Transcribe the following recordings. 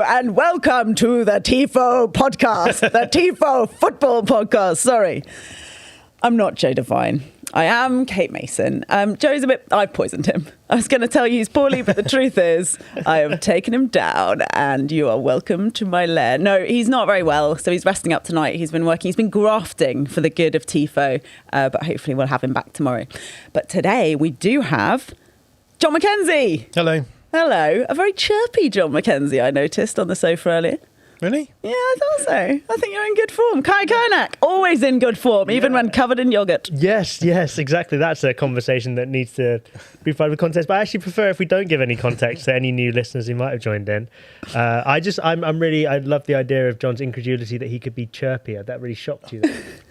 Hello and welcome to the Tifo Podcast, the Tifo Football Podcast. Sorry, I'm not Joe Devine. I am Kate Mason. Joe's I've poisoned him. I was going to tell you he's poorly, but the truth is I have taken him down and you are welcome to my lair. No, he's not very well, so he's resting up tonight. He's been working, he's been grafting for the good of Tifo, but hopefully we'll have him back tomorrow. But today we do have Jon Mackenzie. Hello. Hello. A very chirpy Jon Mackenzie, I noticed on the sofa earlier. Really? Yeah, I thought so. I think you're in good form. Kaynak, always in good form, even when covered in yogurt. Yes, exactly. That's a conversation that needs to be provided with context. But I actually prefer if we don't give any context to any new listeners who might have joined in. I love the idea of Jon's incredulity that he could be chirpier. That really shocked you.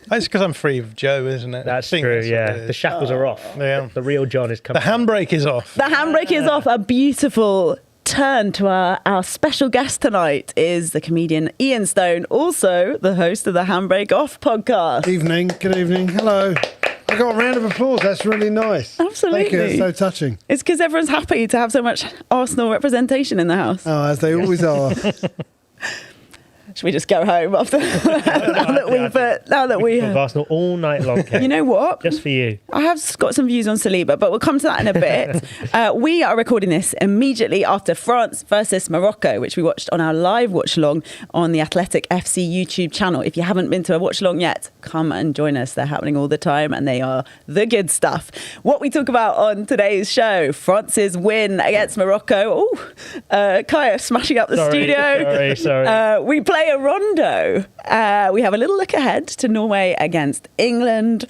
That's because I'm free of Joe, isn't it? That's true, yeah. The shackles are off. Yeah. The real Jon is coming. The handbrake is off. The handbrake is off. A beautiful turn to our special guest tonight is the comedian Ian Stone, also the host of the Handbrake Off podcast. Good evening. Hello. I got a round of applause. That's really nice. Absolutely. Thank you. It's so touching. It's because everyone's happy to have so much Arsenal representation in the house. Oh, as they always are. Should we just go home after now that we Of Arsenal all night long, Kate. You know what? Just for you. I have got some views on Saliba, but we'll come to that in a bit. We are recording this immediately after France versus Morocco, which we watched on our live watch-along on the Athletic FC YouTube channel. If you haven't been to a watch-along yet, come and join us. They're happening all the time, and they are the good stuff. What we talk about on today's show, France's win against Morocco. Oh, Kaya smashing up the studio. Sorry. We play a rondo. We have a little look ahead to Norway against England,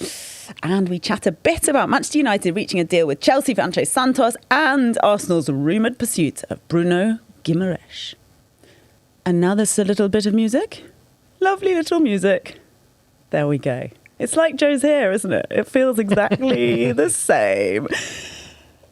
and we chat a bit about Manchester United reaching a deal with Chelsea for Andrey Santos and Arsenal's rumoured pursuit of Bruno Guimaraes. And now there's a little bit of music. Lovely little music. There we go. It's like Joe's here, isn't it? It feels exactly the same.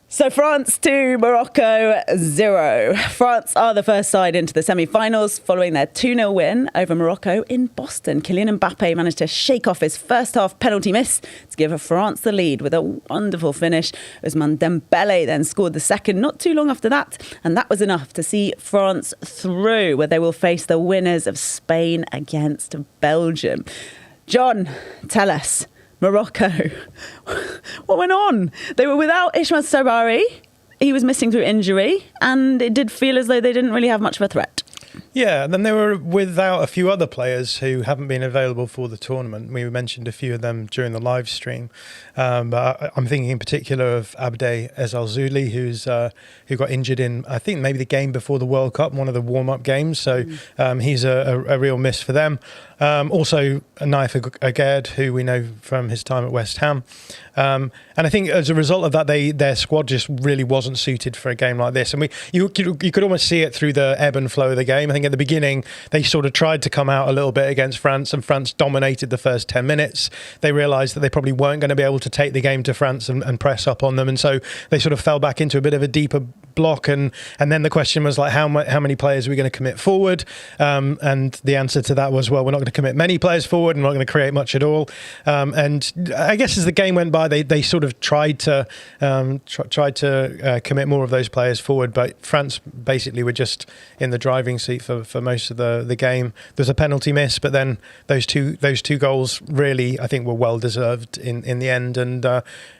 So France 2, Morocco 0. France are the first side into the semi-finals following their 2-0 win over Morocco in Boston. Kylian Mbappe managed to shake off his first half penalty miss to give France the lead with a wonderful finish. Ousmane Dembele then scored the second not too long after that, and that was enough to see France through, where they will face the winners of Spain against Belgium. Jon, tell us. Morocco. What went on? They were without Ismail Sabari. He was missing through injury, and it did feel as though they didn't really have much of a threat. Yeah, and then they were without a few other players who haven't been available for the tournament. We mentioned a few of them during the live stream. But I'm thinking in particular of Abde Ezalzouli, who got injured in, I think, maybe the game before the World Cup, one of the warm-up games. So he's a real miss for them. Also, Naif Aguerd, who we know from his time at West Ham. And I think as a result of that, their squad just really wasn't suited for a game like this. And you could almost see it through the ebb and flow of the game. I think at the beginning, they sort of tried to come out a little bit against France, and France dominated the first 10 minutes. They realised that they probably weren't going to be able to take the game to France and press up on them. And so they sort of fell back into a bit of a deeper block. And then the question was like, how many players are we going to commit forward? And the answer to that was, well, we're not going to commit many players forward and we're not going to create much at all. And I guess as the game went by, they sort of tried to commit more of those players forward, but France basically were just in the driving seat for most of the game. There's a penalty miss, but then those two goals really, I think, were well deserved in the end, and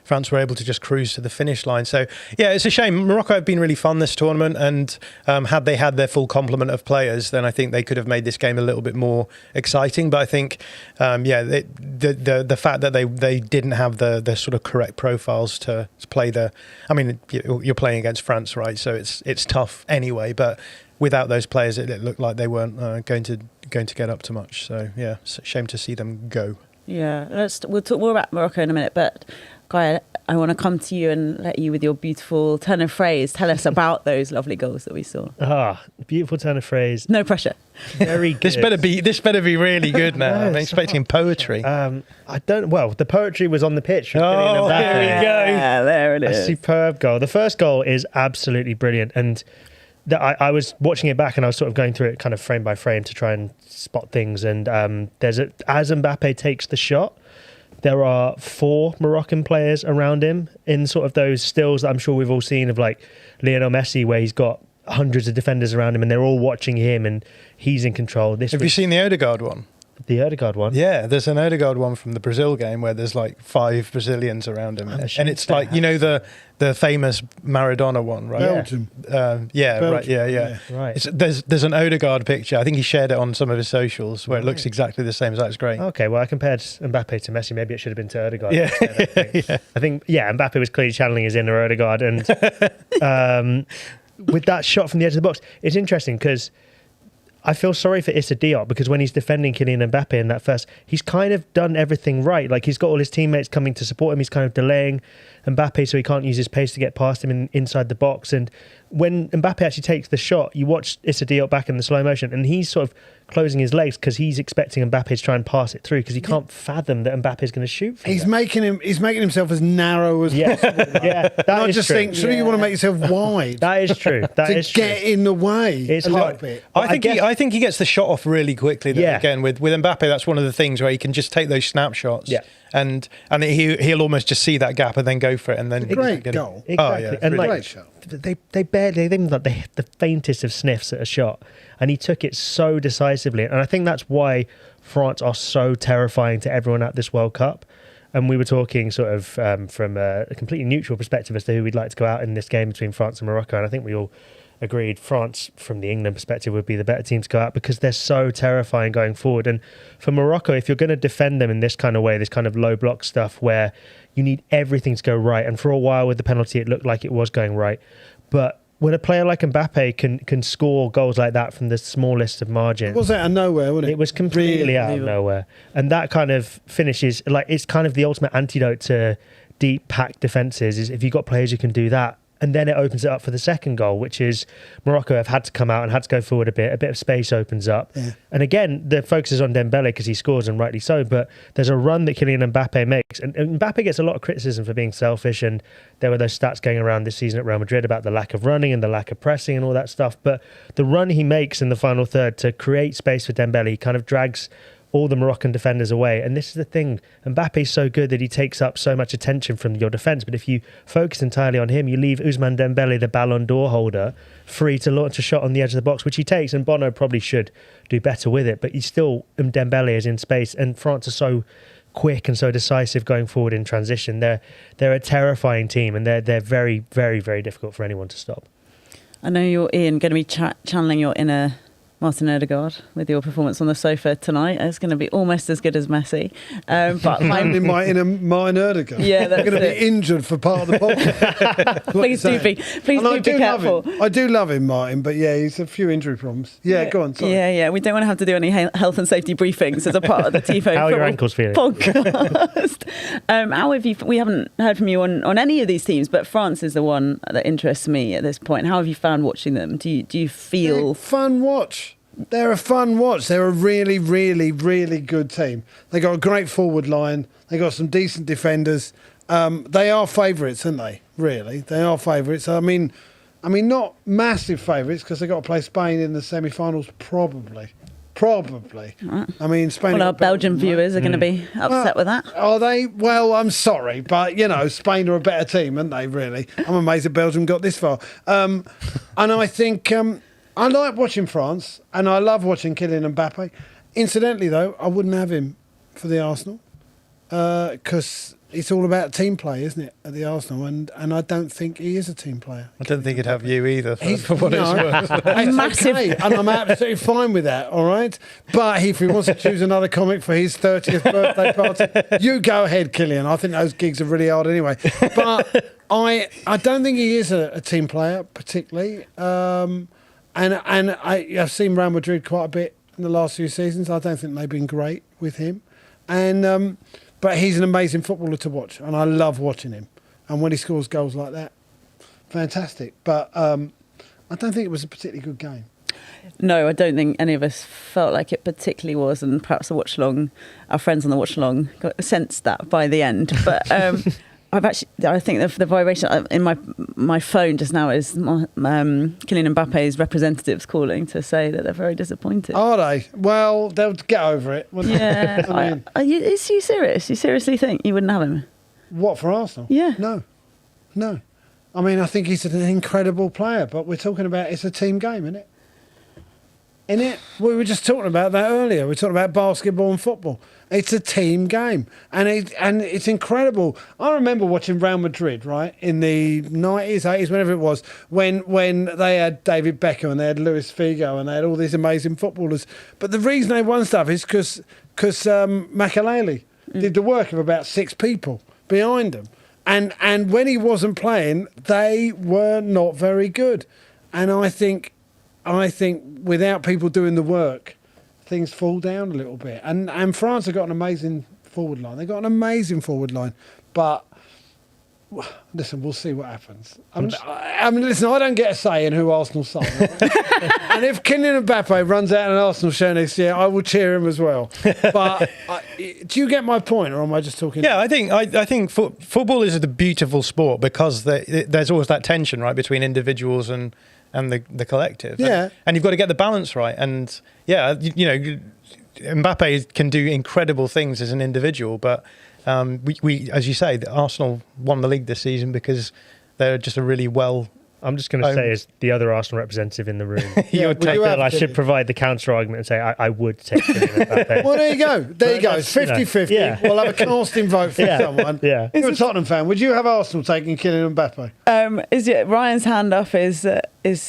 France were able to just cruise to the finish line. So yeah, it's a shame. Morocco have been really fun this tournament, and had they had their full complement of players, then I think they could have made this game a little bit more exciting. But I think the fact that they didn't have the sort of correct profiles to play you're playing against France, right? So it's tough anyway, but without those players, it looked like they weren't going to get up to much. So yeah, it's a shame to see them go. Yeah, we'll talk more about Morocco in a minute, but Guy, I want to come to you and let you, with your beautiful turn of phrase, tell us about those lovely goals that we saw. Beautiful turn of phrase. No pressure. Very good. This better be really good now. I'm expecting poetry. The poetry was on the pitch. Here we go. Yeah, there it is. A superb goal. The first goal is absolutely brilliant, and I was watching it back and I was sort of going through it kind of frame by frame to try and spot things. And as Mbappe takes the shot, there are 4 Moroccan players around him in sort of those stills that I'm sure we've all seen of like Lionel Messi, where he's got hundreds of defenders around him, and they're all watching him, and he's in control. Have you seen the Odegaard one? The Odegaard one? Yeah, there's an Odegaard one from the Brazil game where there's like 5 Brazilians around him. And it's like, you know, the famous Maradona one, right? Belgium. Yeah, right, yeah. Right. There's an Odegaard picture. I think he shared it on some of his socials where it looks exactly the same. So that's great. Okay, well, I compared Mbappe to Messi. Maybe it should have been to Odegaard. Yeah. I think, Mbappe was clearly channeling his inner Odegaard. And with that shot from the edge of the box, it's interesting because I feel sorry for Issa Diop because when he's defending Kylian Mbappe in that first, he's kind of done everything right. Like, he's got all his teammates coming to support him. He's kind of delaying Mbappe so he can't use his pace to get past him inside the box. And when Mbappe actually takes the shot, you watch Issa Diop back in the slow motion and he's sort of closing his legs because he's expecting Mbappe to try and pass it through because he can't fathom that Mbappe is going to shoot from He's making himself as narrow as possible. Yeah, that I is just true. think, surely you want to make yourself wide. That is true. to get in the way It's a little hard. bit. I think he gets the shot off really quickly. Though. Yeah. Again, with Mbappe, that's one of the things where he can just take those snapshots. Yeah. And he'll almost just see that gap and then go for it and then Great get goal. It. Exactly. Oh, yeah, And really. like, Great shot. they didn't like the faintest of sniffs at a shot, and he took it so decisively. And I think that's why France are so terrifying to everyone at this World Cup. And we were talking sort of from a completely neutral perspective as to who we'd like to go out in this game between France and Morocco. And I think we all agreed France, from the England perspective, would be the better team to go out because they're so terrifying going forward. And for Morocco, if you're going to defend them in this kind of way, this kind of low block stuff where you need everything to go right, and for a while with the penalty it looked like it was going right, but when a player like Mbappe can score goals like that from the smallest of margins, Was that out of nowhere, wasn't it? it was completely out of nowhere. And that kind of finishes, like, it's kind of the ultimate antidote to deep packed defences, is if you've got players who can do that. And then it opens it up for the second goal, which is Morocco have had to come out and had to go forward a bit of space opens up. Yeah. And again, the focus is on Dembele because he scores, and rightly so, but there's a run that Kylian Mbappe makes. And Mbappe gets a lot of criticism for being selfish, and there were those stats going around this season at Real Madrid about the lack of running and the lack of pressing and all that stuff. But the run he makes in the final third to create space for Dembele, he kind of drags all the Moroccan defenders away. And this is the thing, Mbappe's so good that he takes up so much attention from your defence, but if you focus entirely on him, you leave Ousmane Dembele, the Ballon d'Or holder, free to launch a shot on the edge of the box, which he takes, and Bono probably should do better with it, but he's still, Dembele is in space, and France are so quick and so decisive going forward in transition. They're a terrifying team, and they're very, very, very difficult for anyone to stop. I know you're, Ian, going to be channeling your inner Martin Odegaard with your performance on the sofa tonight. It's going to be almost as good as Messi. But I'm in my inner Martin Odegaard. Yeah, that's going to be injured for part of the podcast. Please do be careful. I do love him, Martin, but yeah, he's a few injury problems. Yeah, go on. Sorry. Yeah. We don't want to have to do any health and safety briefings as a part of the Tifo How are your ankles feeling? Podcast. How have you? We haven't heard from you on any of these teams, but France is the one that interests me at this point. How have you found watching them? Do you feel fun watch? They're a fun watch. They're a really, really, really good team. They got a great forward line. They got some decent defenders. They are favourites, aren't they? Really, they are favourites. I mean, not massive favourites because they got to play Spain in the semi-finals, probably. Right. I mean, Spain. Well, our Belgian viewers are going to be upset with that. Are they? Well, I'm sorry, but Spain are a better team, aren't they? Really, I'm amazed that Belgium got this far. And I think. I like watching France, and I love watching Kylian Mbappe. Incidentally, though, I wouldn't have him for the Arsenal because it's all about team play, isn't it, at the Arsenal? And I don't think he is a team player. I don't think he'd have you either, for what it's worth. It's Massive. okay, and I'm absolutely fine with that, all right? But if he wants to choose another comic for his 30th birthday party, you go ahead, Kylian. I think those gigs are really hard anyway. But I don't think he is a team player, particularly. And I've seen Real Madrid quite a bit in the last few seasons. I don't think they've been great with him. But he's an amazing footballer to watch, and I love watching him. And when he scores goals like that, fantastic. But I don't think it was a particularly good game. No, I don't think any of us felt like it particularly was, and perhaps our friends on the watch-along sensed that by the end. But I think the vibration in my phone just now is Kylian Mbappe's representatives calling to say that they're very disappointed. Are they? Well, they'll get over it. Yeah. Is you serious? You seriously think you wouldn't have him? What, for Arsenal? Yeah. No. I mean, I think he's an incredible player, but we're talking about it's a team game, isn't it? Isn't it? We were just talking about that earlier. We're talking about basketball and football. It's a team game, and it's incredible. I remember watching Real Madrid, right, in the 90s, 80s, whenever it was, when they had David Beckham and they had Luis Figo and they had all these amazing footballers. But the reason they won stuff is because Makelele did the work of about 6 people behind them. And when he wasn't playing, they were not very good. And I think without people doing the work, things fall down a little bit. And France have got an amazing forward line. They've got an amazing forward line. But, listen, we'll see what happens. I mean, listen, I don't get a say in who Arsenal sign. Right? And if Kylian Mbappe runs out an Arsenal shirt next year, I will cheer him as well. But do you get my point, or am I just talking? Yeah, I think football is a beautiful sport because there's always that tension, right, between individuals and the collective. Yeah. And you've got to get the balance right. And yeah, Mbappe can do incredible things as an individual, but we as you say, Arsenal won the league this season because they're just a really well. I'm just going to say, as the other Arsenal representative in the room, I should provide the counter argument and say I would take Kylian Mbappe. Well, there you go. There you go. It's 50-50. Yeah. We'll have a casting vote for someone. Yeah. You're a Tottenham fan. Would you have Arsenal taking Kylian Mbappe? Is it Ryan's hand up is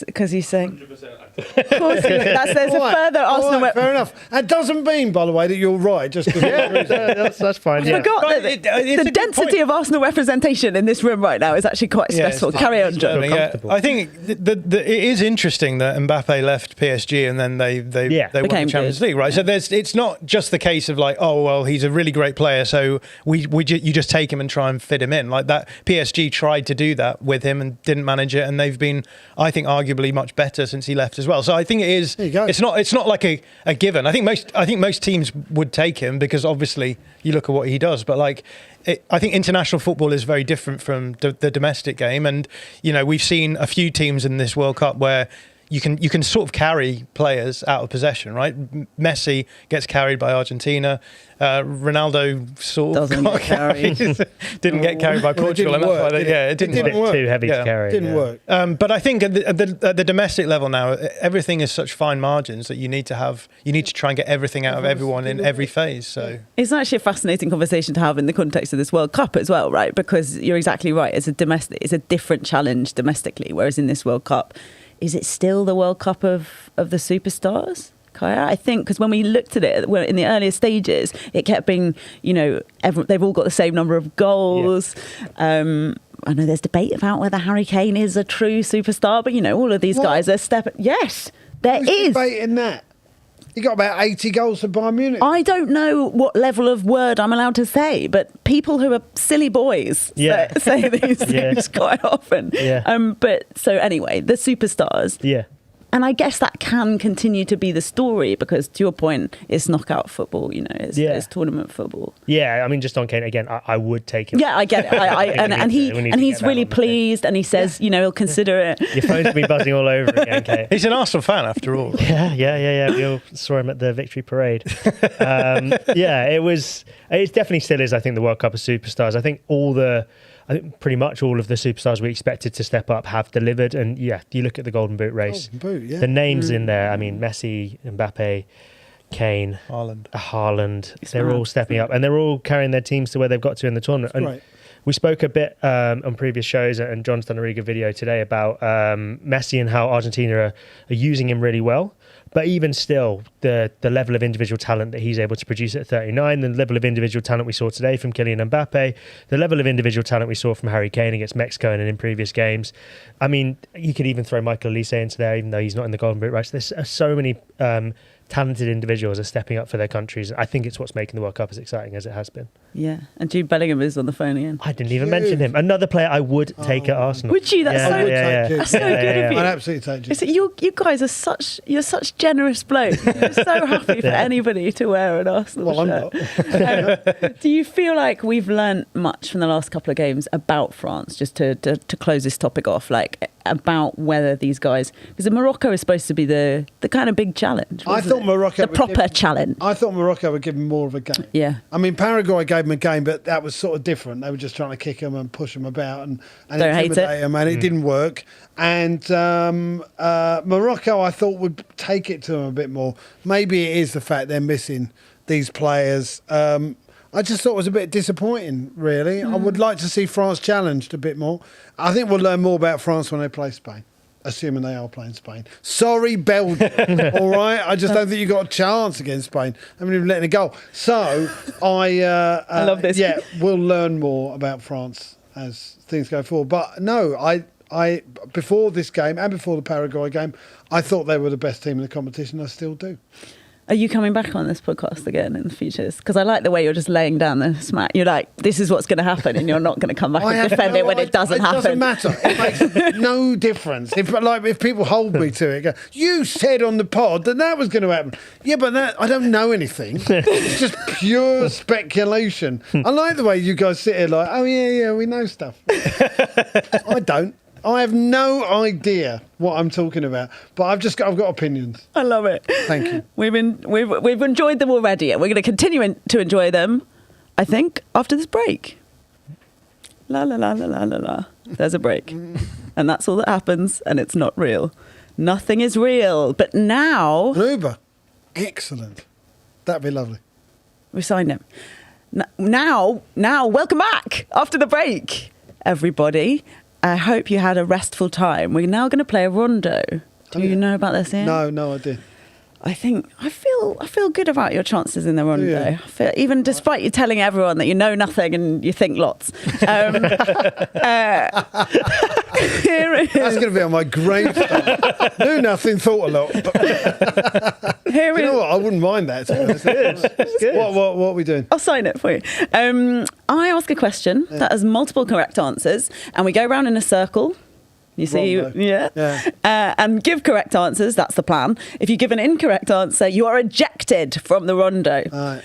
because he's saying 100%. Of course, there's a further Arsenal. Right, fair enough. That doesn't mean, by the way, that you're right. Just because that's fine. I forgot that the density of Arsenal representation in this room right now is actually quite stressful. Carry on, Joe. I think it is interesting that Mbappe left PSG and then they won the Champions League, right? So it's not just the case of like, oh well, he's a really great player, so you just take him and try and fit him in like that. PSG tried to do that with him and didn't manage it, and they've been, I think, arguably much better since he left as well. So I think it is. It's not like a given. I think most teams would take him because obviously you look at what he does, but like. I think international football is very different from the domestic game, and we've seen a few teams in this World Cup where you can sort of carry players out of possession, right? Messi gets carried by Argentina. Ronaldo sort of doesn't get carried. Didn't get carried by Portugal, and that's why it didn't work. Too heavy to carry. Didn't work. But I think at the domestic level now, everything is such fine margins that you need to try and get everything out of everyone in every phase. So it's actually a fascinating conversation to have in the context of this World Cup as well, right? Because you're exactly right. It's a different challenge domestically, whereas in this World Cup, is it still the World Cup of the superstars? Kaya? I think because when we looked at it in the earlier stages, it kept being, they've all got the same number of goals. Yeah. I know there's debate about whether Harry Kane is a true superstar, but all of these guys are stepping. Yes, there is debate in that. He got about 80 goals for Bayern Munich. I don't know what level of word I'm allowed to say, but people who are silly boys say these things quite often. Yeah. But so anyway, the superstars. Yeah. And I guess that can continue to be the story because, to your point, it's knockout football, it's tournament football. Yeah, I mean, just on Kane, again, I would take him. Yeah, I get it. And he's really pleased and he says, he'll consider it. Your phone's been buzzing all over again, Kate. He's an Arsenal fan after all. Yeah. We all saw him at the victory parade. It definitely still is, I think, the World Cup of superstars. I think pretty much all of the superstars we expected to step up have delivered. And you look at the Golden Boot race. The names in there, I mean, Messi, Mbappe, Kane, Haaland, they're all stepping up and they're all carrying their teams to where they've got to in the tournament. And we spoke a bit on previous shows, and John's done a really good video today about Messi and how Argentina are using him really well. But even still, the level of individual talent that he's able to produce at 39, the level of individual talent we saw today from Kylian Mbappe, the level of individual talent we saw from Harry Kane against Mexico and in previous games. I mean, you could even throw Michael Olise into there, even though he's not in the Golden Boot race. There's so many talented individuals are stepping up for their countries. I think it's what's making the World Cup as exciting as it has been. Yeah, and Jude Bellingham is on the phone again. I didn't even mention him. Another player I would take at Arsenal. Would you? That's so good of you. I'd absolutely take you. You guys are such generous blokes. You're so happy for anybody to wear an Arsenal shirt. I'm not. Do you feel like we've learnt much from the last couple of games about France? Just to close this topic off, like about whether these guys, because Morocco is supposed to be the kind of big challenge. I thought Morocco the proper challenge. I thought Morocco would give them more of a game. Yeah. I mean, Paraguay gave them a game, but that was sort of different. They were just trying to kick them and push them about and Don't hate intimidate them, and it didn't work. And Morocco, I thought, would take it to them a bit more. Maybe it is the fact they're missing these players. I just thought it was a bit disappointing, really. I would like to see France challenged a bit more. I think we'll learn more about France when they play Spain, assuming they are playing Spain. Sorry, Belgium, all right? I just don't think you got a chance against Spain. I haven't even letting it go. So I love this. Yeah, we'll learn more about France as things go forward. But no, I before this game and before the Paraguay game, I thought they were the best team in the competition. I still do. Are you coming back on this podcast again in the future? Because I like the way you're just laying down the smack. You're like, this is what's going to happen, and you're not going to come back and defend it when it doesn't happen. It doesn't matter. It makes no difference. If people hold me to it, go, you said on the pod that was going to happen. Yeah, but I don't know anything. It's just pure speculation. I like the way you guys sit here like, oh yeah, we know stuff. I don't. I have no idea what I'm talking about, but I've got opinions. I love it. Thank you. We've enjoyed them already, and we're going to continue to enjoy them, I think, after this break. La la la la la la la. There's a break, and that's all that happens, and it's not real. Nothing is real. But now, An Uber, excellent. That'd be lovely. we signed him. Now, welcome back after the break, everybody. I hope you had a restful time. We're now going to play a rondo. Do you know about this, Ian? No idea. I feel good about your chances in the rondo. Yeah. I feel, even despite you telling everyone that you know nothing and you think lots. Here it That's is. going to be on my gravestone. Knew nothing, thought a lot. Here You is. know what? I wouldn't mind that. It's good. What are we doing? I'll sign it for you. I ask a question that has multiple correct answers, and we go around in a circle. You see, Rondo. yeah. And give correct answers. That's the plan. If you give an incorrect answer, you are ejected from the rondo. Right.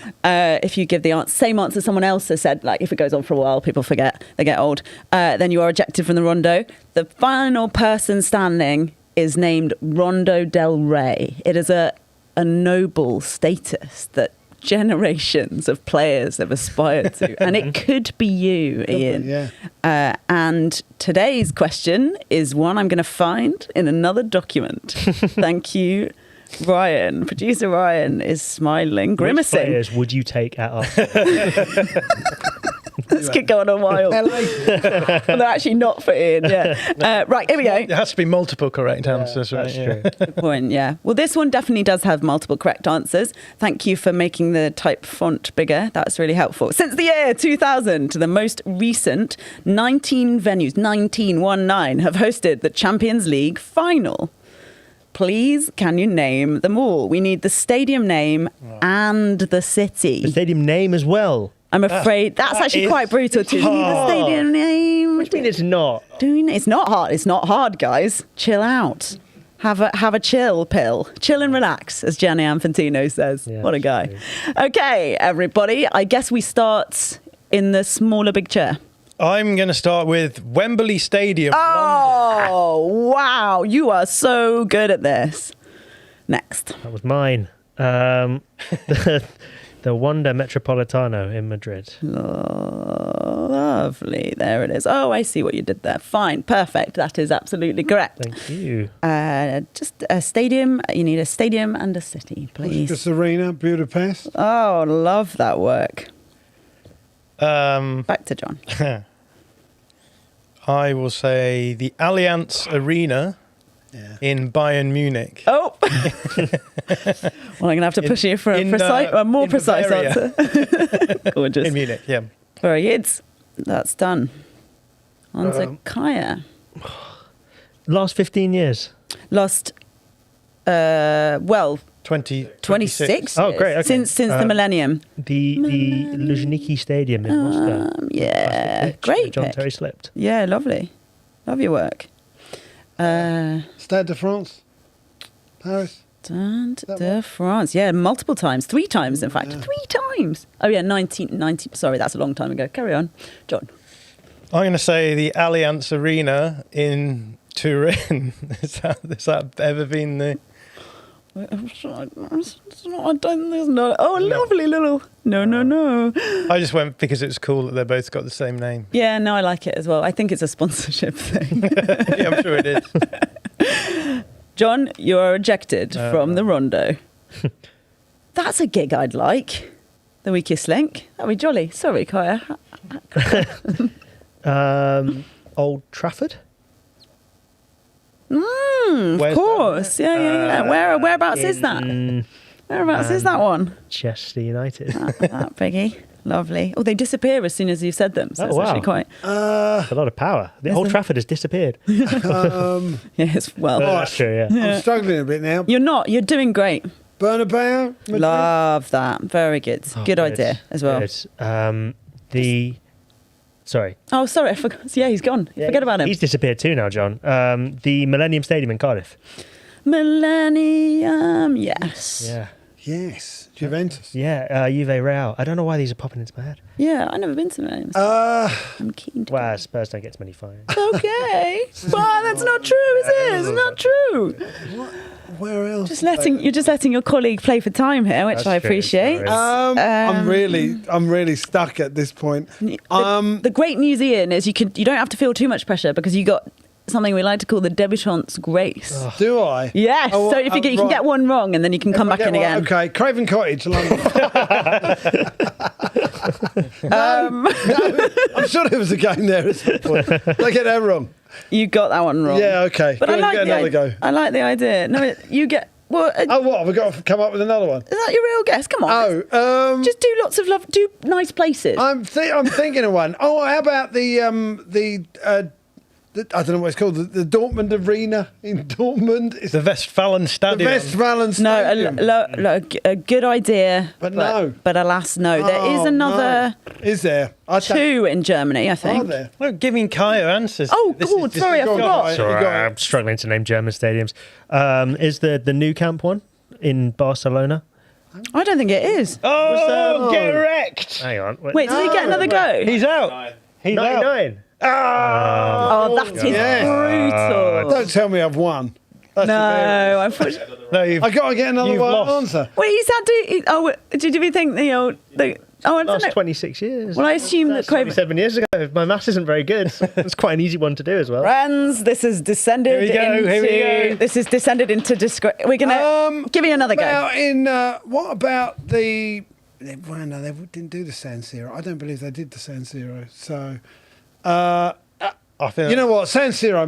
If you give the same answer someone else has said, like if it goes on for a while, people forget, they get old, then you are ejected from the rondo. The final person standing is named Rondo del Rey. It is a noble status that generations of players have aspired to, and it could be you, Ian. Yeah. And today's question is one I'm going to find in another document. Thank you, Ryan. Producer Ryan is smiling, grimacing. Which players would you take at Arsenal? This could go on a while. LA. Well, they're actually not for Ian. Yeah. Right, here we go. It has to be multiple correct answers, right? That's Yeah. true. Good point, yeah. Well, this one definitely does have multiple correct answers. Thank you for making the type font bigger. That's really helpful. Since the year 2000, the most recent 19 venues, 19 have hosted the Champions League final. Please, can you name them all? We need the stadium name and the city. The stadium name as well. I'm afraid that's actually is quite brutal too. We need the stadium name. Which means it's not. It's not hard. It's not hard, guys. Chill out. Have a chill pill. Chill and relax, as Gianni Infantino says. Yeah, What a guy. Okay, everybody. I guess we start in the smaller big chair. I'm going to start with Wembley Stadium. Oh, wow. You are so good at this. Next. That was mine. The Wanda Metropolitano in Madrid. Lovely. There it is. Oh, I see what you did there. Fine. Perfect. That is absolutely correct. Thank you. Just a stadium. You need a stadium and a city, please. Puskas Arena, Budapest. Oh, love that work. Back to John. I will say the Allianz Arena in Bayern Munich. Oh! Well, I'm going to have to push you for a more precise Bavaria. answer. Gorgeous. In Munich, yeah. Very good. That's done. On to Kaya. Last 15 years. Lost, 26 Oh, great. Okay. Since the millennium. The Luzhniki Stadium in Moscow. Yeah. Pitch Great where John pick. Terry slipped. Yeah, lovely. Love your work. Stade de France. Paris. Stade de France. Yeah, multiple times. 3 times, in fact. 3 times. Oh, yeah, 1990. Sorry, that's a long time ago. Carry on. John. I'm going to say the Allianz Arena in Turin. Has that ever been the... I don't. There's no. Oh, lovely little. No. I just went because it's cool that they both got the same name. Yeah, no, I like it as well. I think it's a sponsorship thing. Yeah, I'm sure it is. John, you are ejected from the Rondo. That's a gig I'd like. The weakest link. That'd be jolly. Sorry, Kaya. Old Trafford. Of course. Yeah. Whereabouts is that? Whereabouts is that one? Chester United. That biggie. Lovely. Oh, they disappear as soon as you've said them. So it's actually quite... a lot of power. The Old Trafford has disappeared. Yes, well... That's true, yeah. I'm struggling a bit now. You're not. You're doing great. Bernabeu? Madrid? Love that. Very good. Good idea as well. Good. Sorry. Oh, sorry. I forgot. Yeah, he's gone. Forget about him. He's disappeared too now, John. The Millennium Stadium in Cardiff. Millennium, yes. Yeah. Yes. Juventus. Yeah, Juve Real. I don't know why these are popping into my head. Yeah, I've never been to Millennium. I'm keen to. Well, Spurs don't get as many fines. Okay. Well, that's not true, is it? It's not true. Where else? You're just letting your colleague play for time here, which That's I true, appreciate. sorry. I'm really stuck at this point. The great news, Ian, is you don't have to feel too much pressure because you got something we like to call the debutante's grace. Do I? Yes. Oh, so if you can get one wrong, and then you can come back in again. Okay, Craven Cottage, London. No, I'm sure there was a game there at some point. Did I get that wrong? You got that one wrong. Yeah, okay. But I like get another go. I like the idea. No, you get. Well, Oh, what? Have we got to come up with another one? is that your real guess? Come on. Just do lots of love. Do nice places. I'm thinking of one. Oh, how about the I don't know what it's called, the Dortmund Arena in Dortmund. It's The Westfalen the Stadium. Westfalen Stadium. No, a good idea. But no. But alas, no. There is another No. Is there? two in Germany, I think. Are there? Look, giving Kaya answers. Oh, This God, is- sorry, I Go on, forgot. Kaya. Sorry, You got it. I'm struggling to name German stadiums. Is the Nou Camp one in Barcelona? I don't think it is. Oh, get wrecked. Hang on. Wait, does he get another go? He's out. He's out. 99. Oh, that is Yes. brutal. Don't tell me I've won. That's No, unfortunately. No, you've, I got to get another You've one lost. answer. Wait, is that did you think I don't Last know. 26 years. Well, I assume that That's Craven. 27 years ago. If my maths isn't very good, it's quite an easy one to do as well. Friends, this has descended Here we go. This has descended into disgrace. We're gonna give you another go. What about the? Well, no, they didn't do the San Siro. I don't believe they did the San Siro. So, I feel you know what, San Siro.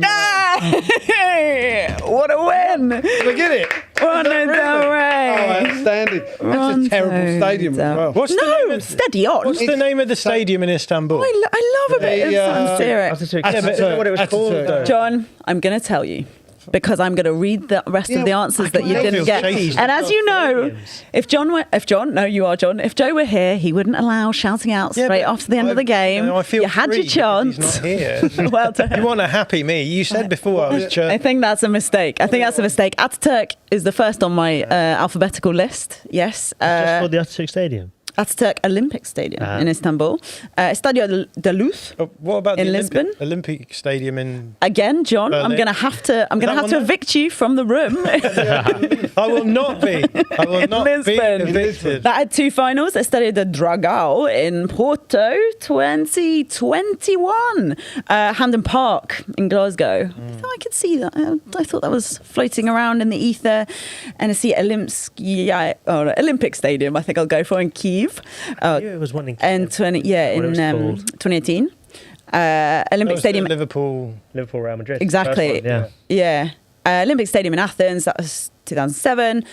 What a win! Did I get it? Rondo Really? Del Oh, Rey. outstanding. That's Rondo a terrible stadium as Del- well. What's the name No, of- steady on. What's the name of the stadium in Istanbul? I love a bit of San Siro. Ataturk. Yeah, but I know what it was Ataturk. called, though. John, I'm going to tell you. Because I'm going to read the rest of the answers that you I didn't feel get. chased. And as you know, if Joe were here, he wouldn't allow shouting out Yeah, straight but after the end of the game. I feel You had free your because chance. He's not here. Well done. You want a happy me. You said before I was I chirping. think that's a mistake. Ataturk is the first on my alphabetical list. Yes. Just called the Ataturk Stadium. Ataturk Olympic Stadium in Istanbul. Estadio de Luz. What about in the Lisbon? Olympic Stadium in? Again, John, I'm Berlin. going to have to that one there? evict you from the room. I will not be. I will In not be Lisbon. evicted. That had two finals. Estadio de Dragão in Porto, 2021. Hampden Park in Glasgow. I could see that. I thought that was floating around in the ether. And I see Olympic Stadium, I think I'll go for in Kyiv. It was one in And What it was called. 2018. That Olympic was Stadium. Liverpool. Liverpool, Real Madrid. Exactly. First one, yeah. Yeah. Olympic Stadium in Athens, that was 2007.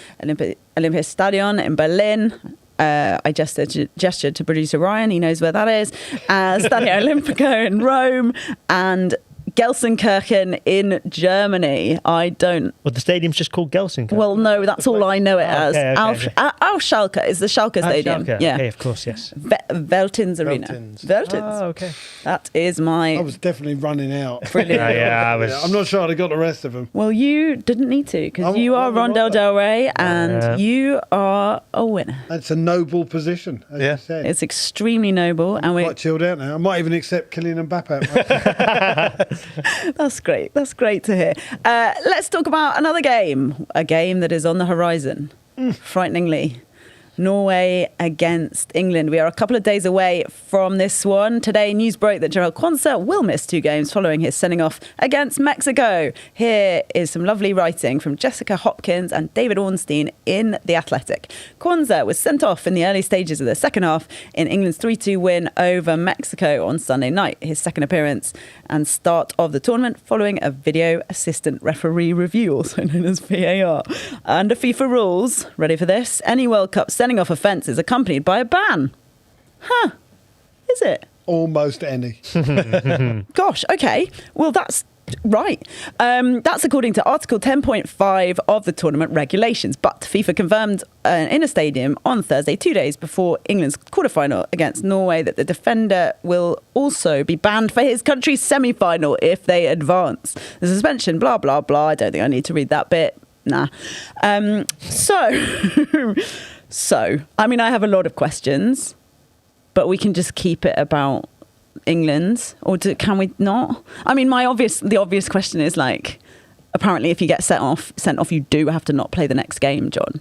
Olympia Stadion in Berlin. I gestured to producer Ryan, he knows where that is. Stadio Olimpico in Rome. And Gelsenkirchen in Germany. I don't. Well, the stadium's just called Gelsenkirchen. Well, no, that's all I know it as. Okay. Auf Schalke is the Schalke Stadium. Schalke. Yeah. Okay, of course, yes. Veltins Arena. Veltins. Oh, okay. That is my. I was definitely running out. Brilliant. I was. I'm not sure I'd have got the rest of them. Well, you didn't need to because I'm- you are I'm Rondell right. Del Rey and Yeah. you are a winner. That's a noble position, as Yeah. you said. It's extremely noble, and we Quite chilled out now. I might even accept Kylian Mbappe. That's great. That's great to hear. Let's talk about another game, a game that is on the horizon, frighteningly. Norway against England. We are a couple of days away from this one. Today, news broke that Jarell Quansah will miss 2 games following his sending off against Mexico. Here is some lovely writing from Jessica Hopkins and David Ornstein in The Athletic. Quansah was sent off in the early stages of the second half in England's 3-2 win over Mexico on Sunday night, his second appearance and start of the tournament following a video assistant referee review, also known as VAR. Under FIFA rules, ready for this? Any World Cup sending off offence is accompanied by a ban. Huh. Is it? Almost any. Gosh, okay. Well, that's right. That's according to Article 10.5 of the tournament regulations. But FIFA confirmed in a stadium on Thursday, 2 days before England's quarterfinal against Norway, that the defender will also be banned for his country's semi-final if they advance. The suspension, blah, blah, blah. I don't think I need to read that bit. Nah. So, I mean, I have a lot of questions, but we can just keep it about England, or can we not? I mean, the obvious question is, like, apparently if you get sent off, you do have to not play the next game, John.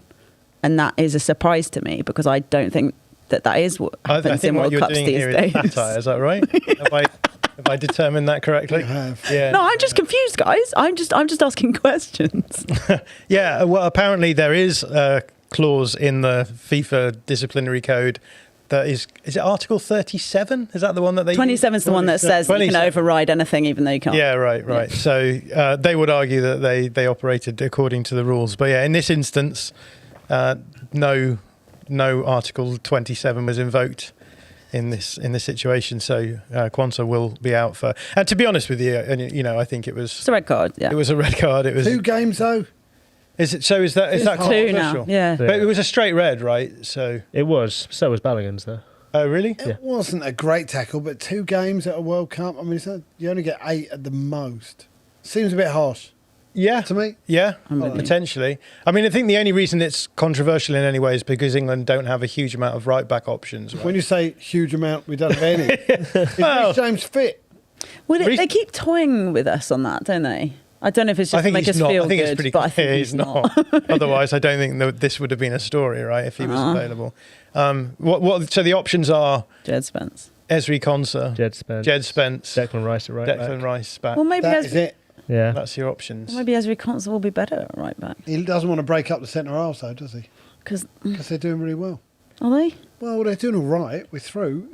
And that is a surprise to me, because I don't think that is what happens in World Cups these days. Is that right? Have I determined that correctly? You have. Yeah. No, I'm just confused, guys. I'm just asking questions. Yeah, well, apparently there is a clause in the FIFA disciplinary code that is it Article 37? Is that the one that they 27 is the one that says you can override anything even though you can't. Yeah, right. Yeah. So they would argue that they operated according to the rules. But yeah, in this instance, no Article 27 was invoked in this situation. So Quansah will be out for. And to be honest with you, I think it was. It's a red card. Yeah. It was a red card. It was 2 games though. Is it? So is that 2 controversial? now? Yeah. But it was a straight red, right? So It was. So was Bellingham's, though. Oh, really? It wasn't a great tackle, but 2 games at a World Cup. I mean, you only get 8 at the most. Seems a bit harsh. Yeah. To me. Yeah, with you. potentially. I mean, I think the only reason it's controversial in any way is because England don't have a huge amount of right-back options. Right? When you say huge amount, we don't have any. Is Reece James fit? Well, they keep toying with us on that, don't they? I don't know if it's just to make us feel I think good, it's pretty but I clear think he's not. Otherwise, I don't think that this would have been a story, right, if he was available. So the options are Jed Spence. Esri Konsa, Jed Spence. Declan Rice at right back. Declan Rice back. Well, maybe That is it. Yeah. That's your options. Maybe Esri Konsa will be better at right back. He doesn't want to break up the centre halves, though, does he? Because Because they're doing really well. are they? Well, they're doing all right. We're through.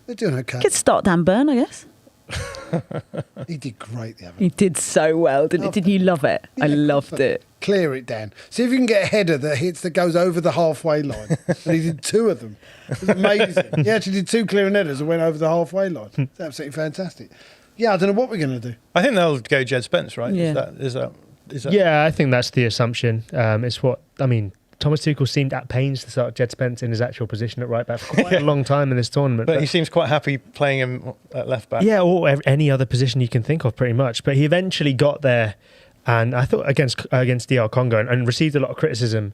They're doing okay. Could start Dan Burn, I guess. He did great the other He did so well, didn't he? Did you love it? I Yeah, loved it. Clear it, Dan. See if you can get a header that goes over the halfway line. And he did 2 of them. It was amazing. He actually did 2 clearing headers and went over the halfway line. It's absolutely fantastic. Yeah, I don't know what we're going to do. I think they'll go Jed Spence, right? Yeah. Is that? Yeah, I think that's the assumption. It's what, I mean, Thomas Tuchel seemed at pains to start Jed Spence in his actual position at right back for quite a long time in this tournament. But he seems quite happy playing him at left back. Yeah, or any other position you can think of, pretty much. But he eventually got there, and I thought against DR Congo, and received a lot of criticism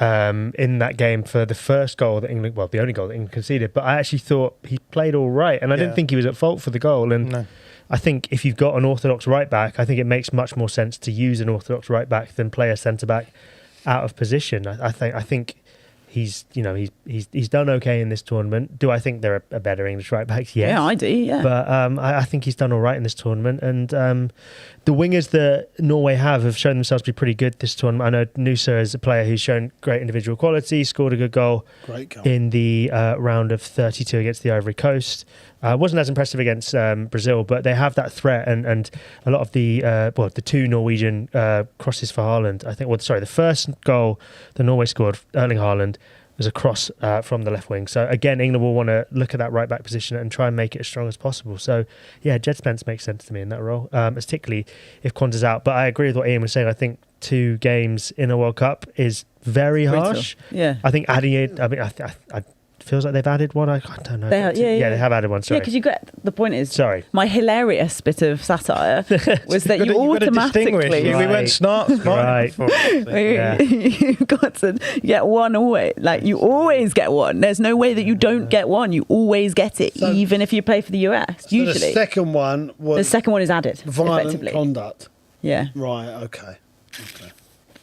in that game for the first goal that England, well, the only goal that England conceded. But I actually thought he played all right, and I didn't think he was at fault for the goal. And No. I think if you've got an orthodox right back, I think it makes much more sense to use an orthodox right back than play a centre back out of position. I think he's done okay in this tournament. Do I think there are a better English right backs? Yes. Yeah, I do. Yeah. But I think he's done all right in this tournament. And the wingers that Norway have shown themselves to be pretty good this tournament. I know Nusa is a player who's shown great individual quality, scored a good goal, in the round of 32 against the Ivory Coast. Wasn't as impressive against Brazil, but they have that threat, and a lot of the 2 Norwegian crosses for Haaland. I think. The first goal that Norway scored, Erling Haaland, was a cross from the left wing. So again, England will want to look at that right back position and try and make it as strong as possible. So yeah, Jed Spence makes sense to me in that role, particularly if Quansah's out. But I agree with what Ian was saying. I think 2 games in a World Cup is very harsh. Yeah. I think adding it. I mean, feels like they've added one. I don't know. They have added one. Sorry. because you get the point is. Sorry. My hilarious bit of satire was that you automatically. We went smart Right. before. You've got to get one always. Like you always get one. There's no way that you don't get one. You always get it, So- even if you play for the US. So Usually, the second one was the second one is added. violent effectively. conduct. Yeah. Right. Okay.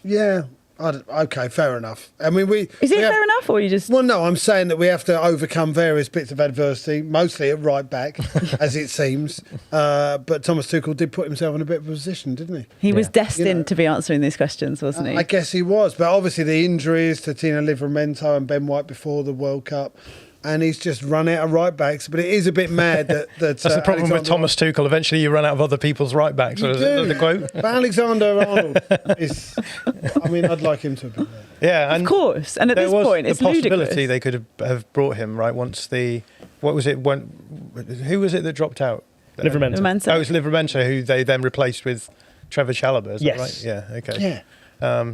Yeah. Okay. Fair enough. I mean, Is it fair enough, or you just? Well, no, I'm saying that we have to overcome various bits of adversity, mostly at right back, as it seems. But Thomas Tuchel did put himself in a bit of a position, didn't he? He was destined You know. to be answering these questions, wasn't he? I guess he was. But obviously the injuries to Tino Livramento and Ben White before the World Cup. And he's just run out of right backs. But it is a bit mad that That's the problem with Thomas Tuchel. Eventually, you run out of other people's right backs. You Is that the do. quote? But Alexander Arnold is. I mean, I'd like him to have been there. Yeah, and Of course. And at there this was point, the it's possibility ludicrous. they could have brought him right once the what was it? Who was it that dropped out? Livramento. Livramento. Oh, it was Livramento, who they then replaced with Trevor Chalobah. Is Yes. that right? Yeah. Okay. Yeah.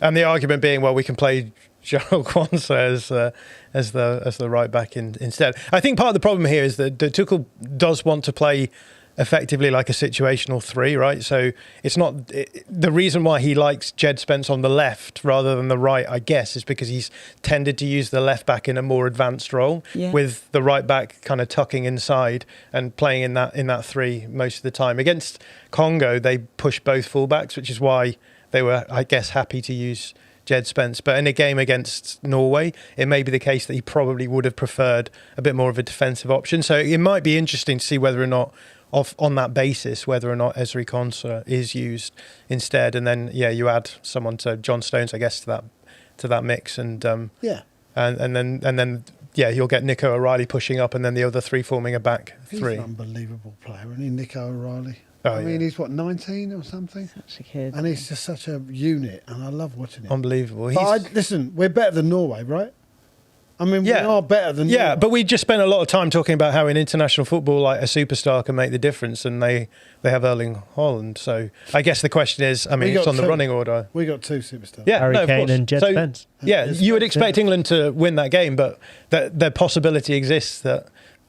And the argument being, well, we can play Gerald Kwanzaa as the right back instead. I think part of the problem here is that Tuchel does want to play effectively like a situational three, right? So it's not the reason why he likes Jed Spence on the left rather than the right, I guess, is because he's tended to use the left back in a more advanced role, with the right back kind of tucking inside and playing in that three most of the time. Against Congo, they pushed both fullbacks, which is why they were, I guess, happy to use Jed Spence. But in a game against Norway, it may be the case that he probably would have preferred a bit more of a defensive option. So it might be interesting to see whether or not, on that basis, whether or not Ezri Konsa is used instead. And then, you add someone to John Stones, I guess, to that mix. And and then you'll get Nico O'Reilly pushing up, and then the other three forming a back three. He's an unbelievable player, isn't he, Nico O'Reilly? Oh, I mean, he's what, 19 or something? Such a kid. And he's just such a unit, and I love watching him. Unbelievable. But listen, we're better than Norway, right? I mean, we are better than Norway. Yeah, but we just spent a lot of time talking about how in international football, like a superstar can make the difference, and they have Erling Haaland. So I guess the question is, I mean, it's on the running order. We got two superstars. Yeah, Harry no, of Kane course. and Jed Spence. Yeah, you would expect England to win that game, but the possibility exists that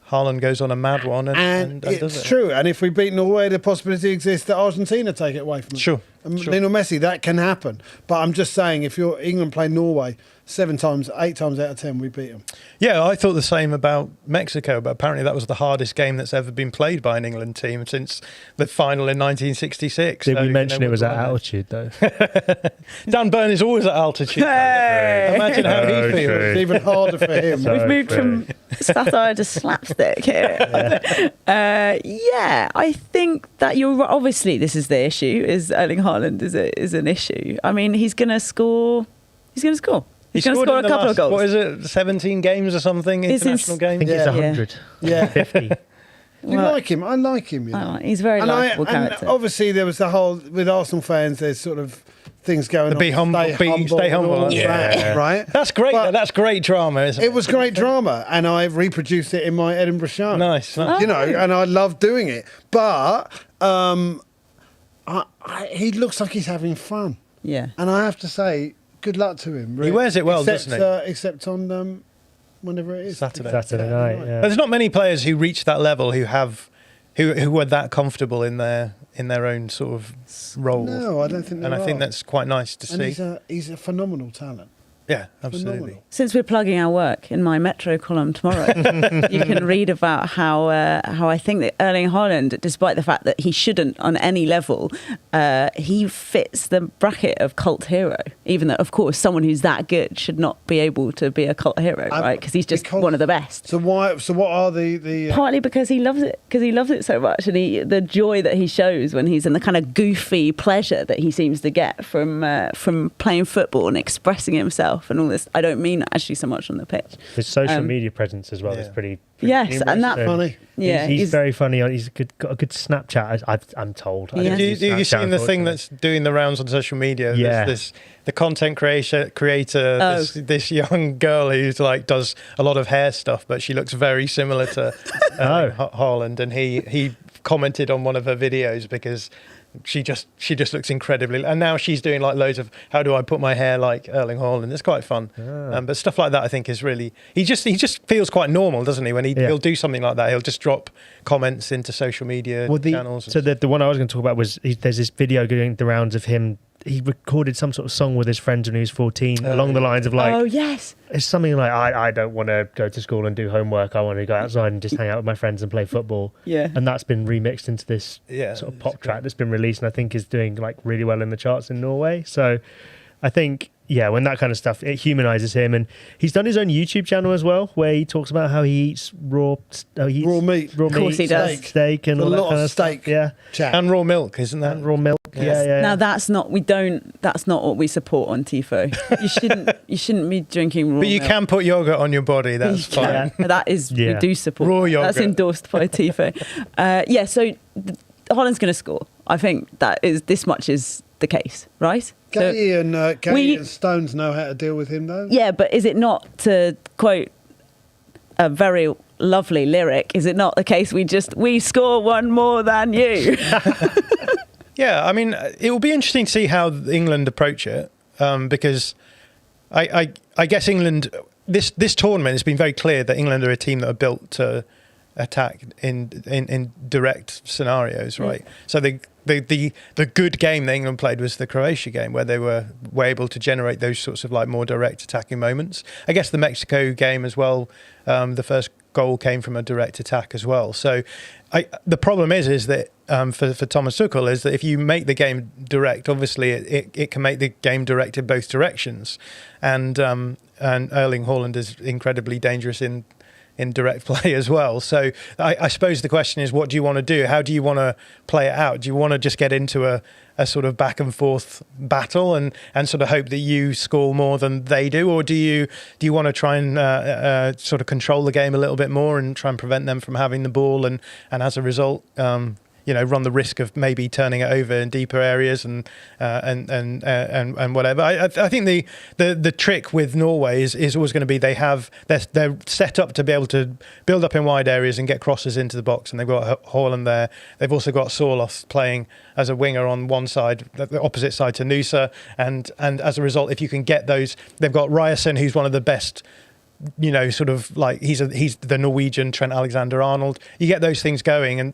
Haaland goes on a mad one and does it's it. true. And if we beat Norway, the possibility exists that Argentina take it away from us. Sure. Lionel Messi, that can happen. But I'm just saying, if you're England play Norway 8 times out of 10, we beat them. Yeah, I thought the same about Mexico, but apparently that was the hardest game that's ever been played by an England team since the final in 1966. Did we mention it was at altitude, though? Dan Burn is always at altitude. Hey! Imagine how he feels. It's even harder for him. We've moved from satire to slapstick here. I think that you're right. Obviously, this is the issue. Is Erling Haaland is an issue? I mean, he's going to score. He's going to score. He's going to score a couple of goals. What is it? 17 games or something? International I games. think it's 100. Yeah. 50. You like him? I like him. You know? He's a very likeable character. And obviously, there was the whole with Arsenal fans. There's sort of things going on. Be humble, stay humble. and all that, right? That's great. But That's great drama, isn't it? it was great drama, and I reproduced it in my Edinburgh show. Nice. You know, and I love doing it. But he looks like he's having fun. Yeah. And I have to say, good luck to him. Really. He wears it well, except, doesn't he? Except on whenever it is. Saturday night, yeah. There's not many players who reach that level who were that comfortable in their own sort of roles. No, I don't think there And I think are. that's quite nice to And see. he's a phenomenal talent. Yeah, absolutely. Phenomenal. Since we're plugging our work in my Metro column tomorrow, you can read about how I think that Erling Haaland, despite the fact that he shouldn't on any level, he fits the bracket of cult hero. Even though, of course, someone who's that good should not be able to be a cult hero, right? Because he's just one of the best. So why? So what are the Partly because he loves it, so much, and the joy that he shows when he's in the kind of goofy pleasure that he seems to get from playing football and expressing himself and all this. I don't mean actually so much on the pitch. His social media presence as well is pretty yes, numerous. and that funny. Yeah, he's very funny. He's got a good Snapchat. I'm told. Yeah. Have you seen the thing that's doing the rounds on social media? Yeah. The content creator, this young girl who's like does a lot of hair stuff, but she looks very similar to Haaland, and he commented on one of her videos because she just looks incredibly. And now she's doing like loads of how do I put my hair like Erling Haaland. It's quite fun. But stuff like that, I think, is really he just feels quite normal, doesn't he? When he'll do something like that, he'll just drop comments into social media channels. So the one I was going to talk about was there's this video going the rounds of him. He recorded some sort of song with his friends when he was 14, along the lines of like, oh yes, it's something like I don't want to go to school and do homework. I want to go outside and just hang out with my friends and play football. Yeah, and that's been remixed into this sort of pop track that's been released, and I think is doing like really well in the charts in Norway. So I think when that kind of stuff, it humanizes him, and he's done his own YouTube channel as well, where he talks about how he eats raw meat, of course he does, steak, and all that kind of steak, stuff. And raw milk, isn't that? And raw milk. Yeah. Now that's not what we support on Tifo. You shouldn't be drinking raw. But you milk. can put yogurt on your body. That's fine. That is we do support raw yogurt. That's endorsed by Tifo. So Holland's going to score. I think this much is the case, right? Katie and Stones know how to deal with him, though. Yeah, but is it not, to quote a very lovely lyric, is it not the case we score one more than you? Yeah, I mean, it will be interesting to see how England approach it, because I guess England, this tournament has been very clear that England are a team that are built to attack in direct scenarios, right? So the good game that England played was the Croatia game, where they were able to generate those sorts of like more direct attacking moments. I guess the Mexico game as well, the first goal came from a direct attack as well. So the problem is that for Thomas Tuchel is that if you make the game direct, obviously it can make the game direct in both directions, and Erling Haaland is incredibly dangerous in direct play as well. So I suppose the question is, what do you want to do? How do you want to play it out? Do you want to just get into a sort of back and forth battle and sort of hope that you score more than they do? Or do you want to try and sort of control the game a little bit more and try and prevent them from having the ball and as a result run the risk of maybe turning it over in deeper areas and whatever. I think the trick with Norway is always going to be they're set up to be able to build up in wide areas and get crosses into the box, and they've got Haaland there. They've also got Sorloth playing as a winger on one side, the opposite side to Nusa, and as a result, if you can get those, they've got Ryerson, who's one of the best. Sort of like he's the Norwegian Trent Alexander-Arnold. You get those things going,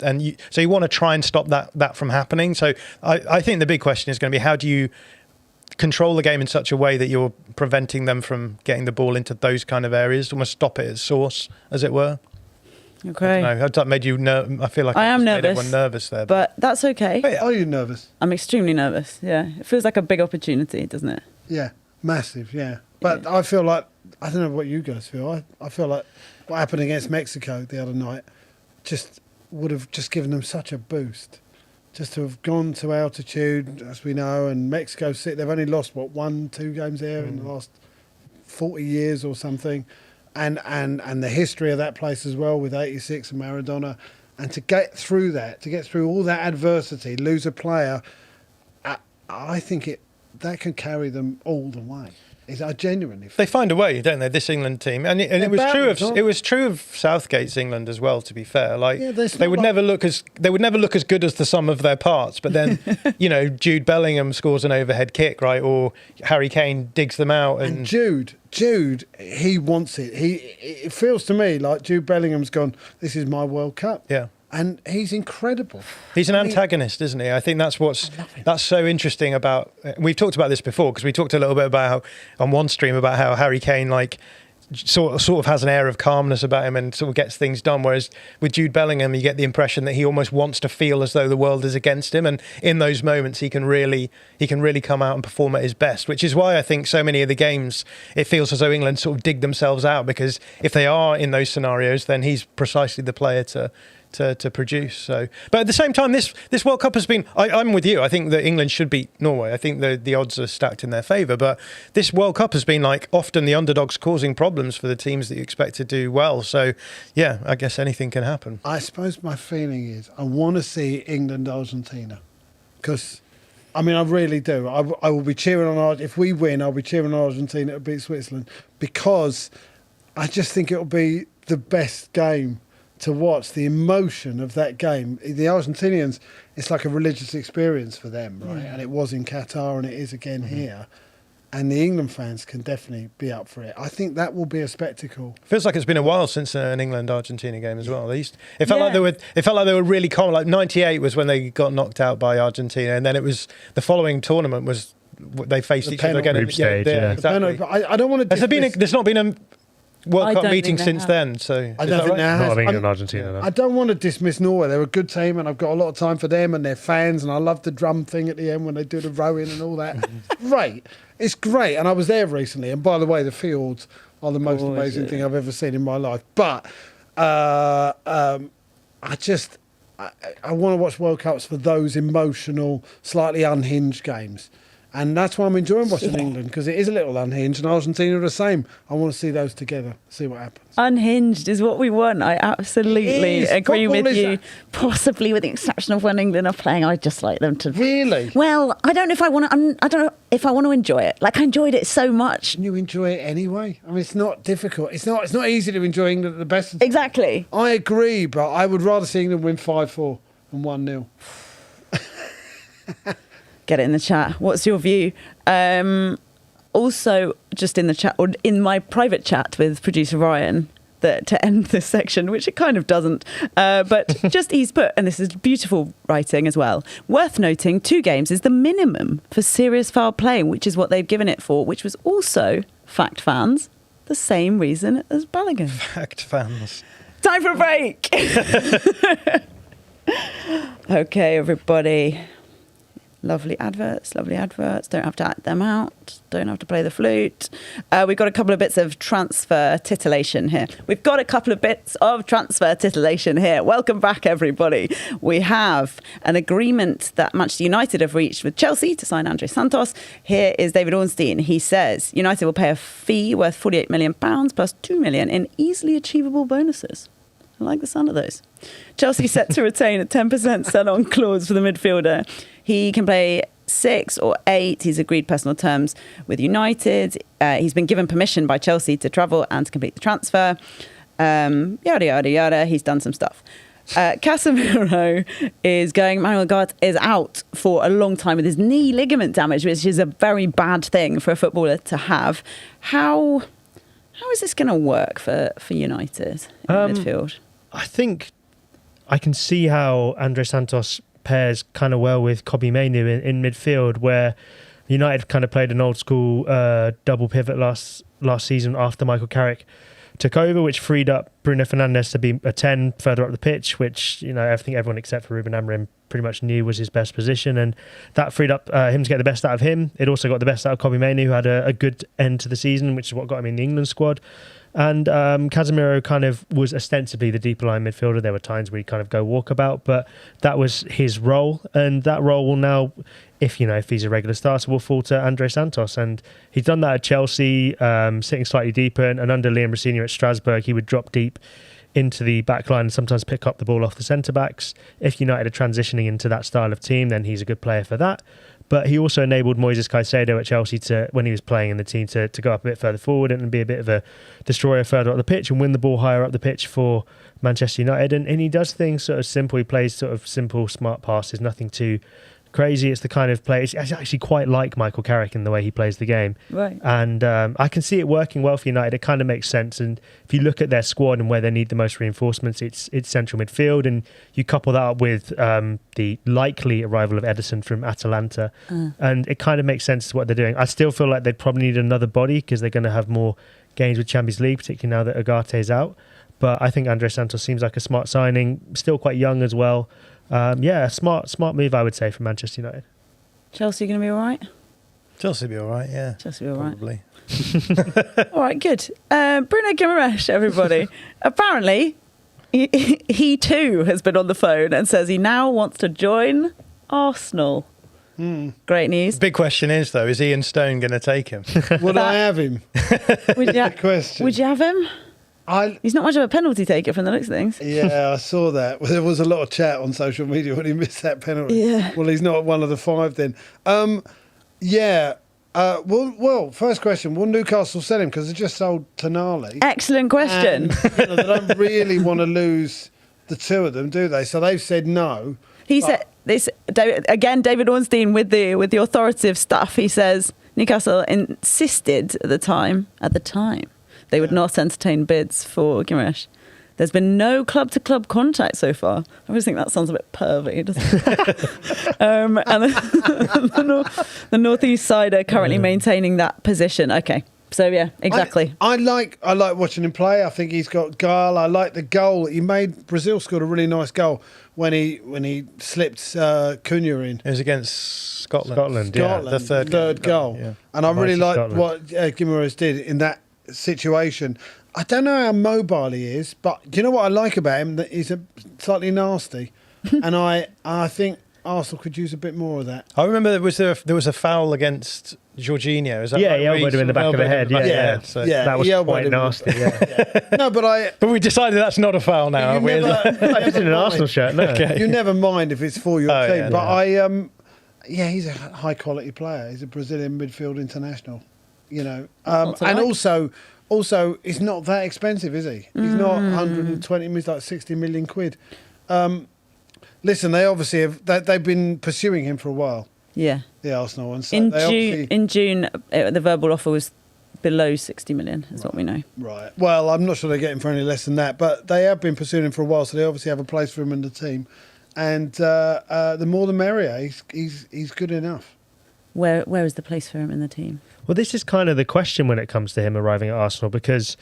so you want to try and stop that from happening. So I think the big question is going to be, how do you control the game in such a way that you're preventing them from getting the ball into those kind of areas, almost stop it at source, as it were. Okay. I that made you I feel like I am nervous. Made everyone nervous there, but that's okay. Wait, are you nervous? I'm extremely nervous. Yeah, it feels like a big opportunity, doesn't it? Yeah, massive. Yeah, but I feel like. I don't know what you guys feel. I feel like what happened against Mexico the other night just would have just given them such a boost. Just to have gone to altitude, as we know, and Mexico City, they've only lost, 1-2 games there in the last 40 years or something. And the history of that place as well with 86 and Maradona. And to get through that, to get through all that adversity, lose a player, I think that can carry them all the way. I genuinely feel. They find a way, don't they? This England team, and it was true of Southgate's England as well. To be fair, they would never look as good as the sum of their parts. But then, Jude Bellingham scores an overhead kick, right? Or Harry Kane digs them out, and Jude, he wants it. It feels to me like Jude Bellingham's gone, this is my World Cup. Yeah. And he's incredible. He's an antagonist, isn't he? I think that's that's so interesting about. We've talked about this before, because we talked a little bit about how on one stream about how Harry Kane sort of has an air of calmness about him and sort of gets things done. Whereas with Jude Bellingham, you get the impression that he almost wants to feel as though the world is against him, and in those moments he can really come out and perform at his best. Which is why I think so many of the games it feels as though England sort of dig themselves out, because if they are in those scenarios, then he's precisely the player to produce. So, but at the same time, this World Cup has been. I'm with you. I think that England should beat Norway. I think the odds are stacked in their favour. But this World Cup has been often the underdogs causing problems for the teams that you expect to do well. So, yeah, I guess anything can happen. I suppose my feeling is I want to see England Argentina, because I really do. I will be cheering on if we win. I'll be cheering on Argentina to beat Switzerland, because I just think it'll be the best game to watch the emotion of that game. The Argentinians, it's like a religious experience for them, right? And it was in Qatar and it is again here. And the England fans can definitely be up for it. I think that will be a spectacle. Feels like it's been a while since an England-Argentina game as well. It felt like they were really common. Like '98 was when they got knocked out by Argentina, and then it was the following tournament was they faced each other again. Group stage, yeah. Exactly. I don't want to. There's not been a World Cup don't meeting think since they then. So I don't think there has. Not England and Argentina. No. I don't want to dismiss Norway. They're a good team, and I've got a lot of time for them and their fans. And I love the drum thing at the end when they do the rowing and all that. Great, it's great. And I was there recently. And by the way, the fields are the most amazing thing I've ever seen in my life. But I want to watch World Cups for those emotional, slightly unhinged games. And that's why I'm enjoying watching England, because it is a little unhinged, and Argentina are the same. I want to see those together, see what happens. Unhinged is what we want. I absolutely agree with you. Possibly with the exception of when England are playing, I just like them to. Really? Well, I don't know if I want to. I don't know if I want to enjoy it. Like I enjoyed it so much. And you enjoy it anyway. I mean, it's not difficult. It's not easy to enjoy England at the best. Exactly. I agree, but I would rather see England win 5-4 than 1-0. Get it in the chat. What's your view? Also, just in the chat, or in my private chat with producer Ryan, that to end this section, which it kind of doesn't, but just he's put, and this is beautiful writing as well, worth noting 2 games is the minimum for serious foul play, which is what they've given it for, which was also, fact fans, the same reason as Balogun. Fact fans. Time for a break. Okay, everybody. Lovely adverts. Don't have to act them out. Don't have to play the flute. We've got a couple of bits of transfer titillation here. Welcome back, everybody. We have an agreement that Manchester United have reached with Chelsea to sign Andrey Santos. Here is David Ornstein. He says United will pay a fee worth £48 million plus £2 million in easily achievable bonuses. I like the sound of those. Chelsea set to retain a 10% sell-on clause for the midfielder. He can play 6 or 8. He's agreed personal terms with United. He's been given permission by Chelsea to travel and to complete the transfer. Yada, yada, yada. He's done some stuff. Casemiro is going. Manuel Ugarte is out for a long time with his knee ligament damage, which is a very bad thing for a footballer to have. How is this going to work for United in midfield? I think I can see how Andrey Santos pairs kind of well with Kobbie Mainoo in midfield, where United kind of played an old school double pivot last season after Michael Carrick took over, which freed up Bruno Fernandes to be a 10 further up the pitch, which, you know, I think everyone except for Ruben Amorim pretty much knew was his best position, and that freed up him to get the best out of him. It also got the best out of Kobbie Mainoo, who had a good end to the season, which is what got him in the England squad. And Casemiro kind of was ostensibly the deeper line midfielder. There were times where he'd kind of go walkabout, but that was his role, and that role will now, if he's a regular starter, will fall to Andrey Santos. And he's done that at Chelsea, sitting slightly deeper, and under Liam Rosenior at Strasbourg, he would drop deep into the back line and sometimes pick up the ball off the centre-backs. If United are transitioning into that style of team, then he's a good player for that. But he also enabled Moises Caicedo at Chelsea when he was playing in the team to go up a bit further forward and be a bit of a destroyer further up the pitch and win the ball higher up the pitch for Manchester United. And he does things sort of simple. He plays sort of simple, smart passes, nothing too crazy. It's the kind of play. It's actually quite like Michael Carrick in the way he plays the game. Right. And I can see it working well for United. It kind of makes sense. And if you look at their squad and where they need the most reinforcements, it's central midfield. And you couple that up with the likely arrival of Ederson from Atalanta. And it kind of makes sense to what they're doing. I still feel like they'd probably need another body because they're going to have more games with Champions League, particularly now that Ugarte's out. But I think Andrey Santos seems like a smart signing, still quite young as well. Smart move, I would say, from Manchester United. Chelsea going to be all right? Chelsea will be all right, yeah. Chelsea will be all right. Probably. All right, good. Bruno Guimaraes, everybody. Apparently, he too has been on the phone and says he now wants to join Arsenal. Great news. Big question is, though, is Ian Stone going to take him? Would I have him? Would you have him? He's not much of a penalty taker from the looks of things. Yeah, I saw that. There was a lot of chat on social media when he missed that penalty. Yeah. Well, he's not one of the 5 then. Yeah, Well, first question: will Newcastle sell him because they just sold Tonali? Excellent question. And, they don't really want to lose the two of them, do they? So they've said no. He said this again. David Ornstein with the authoritative stuff. He says Newcastle insisted at the time they would not entertain bids for Guimaraes. There's been no club-to-club contact so far. I always think that sounds a bit pervy, doesn't it? And the Northeast side are currently maintaining that position. Okay, so yeah, exactly. I like watching him play. I think he's got guile. I like the goal he made. Brazil scored a really nice goal when he slipped Cunha in. It was against Scotland. Yeah, the third goal. Yeah. And I really liked Scotland. what Guimaraes did in that situation. I don't know how mobile he is, but do you know what I like about him? That he's slightly nasty, and I think Arsenal could use a bit more of that. I remember there was a foul against Jorginho. Is that Yeah, right? he elbowed him in the back of the head. Yeah. So. That was he elbowed quite him. nasty. Yeah. No, but But we decided that's not a foul now. You It's in an Arsenal shirt. No. Okay. You never mind if it's for your Oh, team. yeah, But he's a high quality player. He's a Brazilian midfield international. And also, it's not that expensive, is he? He's not 120 million, he's like 60 million quid. Listen, they obviously they've been pursuing him for a while, Yeah. the Arsenal ones. So In June, the verbal offer was below 60 million, is what we know. Right. Well, I'm not sure they're getting for any less than that, but they have been pursuing him for a while, so they obviously have a place for him in the team. And the more the merrier. He's good enough. Where is the place for him in the team? Well, this is kind of the question when it comes to him arriving at Arsenal, because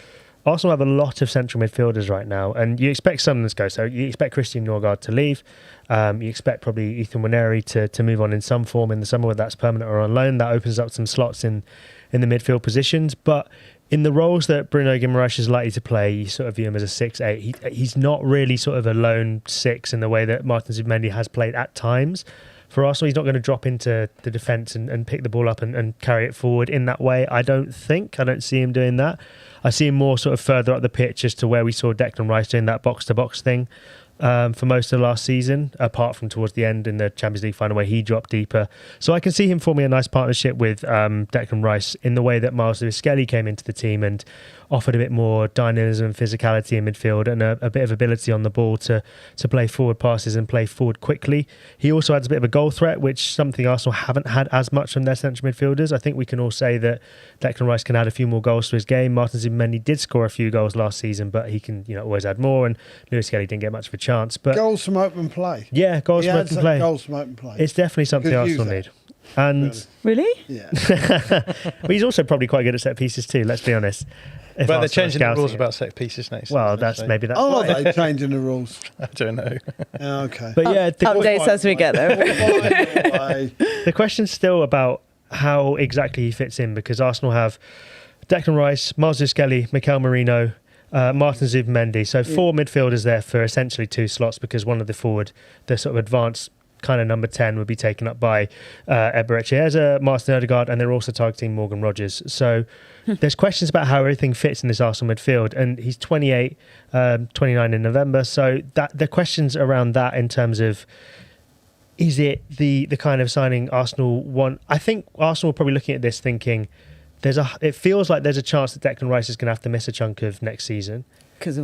Arsenal have a lot of central midfielders right now, and you expect some of them to go. So you expect Christian Norgard to leave. You expect probably Ethan Nwaneri to move on in some form in the summer, whether that's permanent or on loan. That opens up some slots in the midfield positions. But in the roles that Bruno Guimaraes is likely to play, you sort of view him as a 6-8. He's not really sort of a lone 6 in the way that Martin Zubimendi has played at times. For Arsenal, he's not going to drop into the defence and pick the ball up and carry it forward in that way, I don't think. I don't see him doing that. I see him more sort of further up the pitch as to where we saw Declan Rice doing that box-to-box thing for most of last season, apart from towards the end in the Champions League final where he dropped deeper. So I can see him forming a nice partnership with Declan Rice in the way that Miles Lewis-Skelly came into the team and offered a bit more dynamism and physicality in midfield and a bit of ability on the ball to play forward passes and play forward quickly. He also adds a bit of a goal threat, which something Arsenal haven't had as much from their central midfielders. I think we can all say that Declan Rice can add a few more goals to his game. Martin Zubimendi did score a few goals last season, but he can always add more, and Lewis-Skelly didn't get much of a chance. But Goals from open play. yeah, goals from open play. Goals from open play. It's definitely something Could use Arsenal that. need. And Really? Yeah. but he's also probably quite good at set pieces too, let's be honest. But they're Arsenal changing the scouting rules it. about set pieces next. Well, season, that's so- maybe that's Oh, why. are they changing the rules? I don't know. Okay. But yeah, Updates as we get there. the question's still about how exactly he fits in, because Arsenal have Declan Rice, Miles Lewis-Skelly, Mikel Merino, Martin Zubimendi. So 4 midfielders there for essentially 2 slots, because one of the forward, the sort of advanced kind of number 10 would be taken up by Eberechi Eze, Martin Odegaard, and they're also targeting Morgan Rogers. So there's questions about how everything fits in this Arsenal midfield, and he's 28, 29 in November. So that the questions around that in terms of, is it the kind of signing Arsenal want? I think Arsenal are probably looking at this thinking, it feels like there's a chance that Declan Rice is going to have to miss a chunk of next season. Because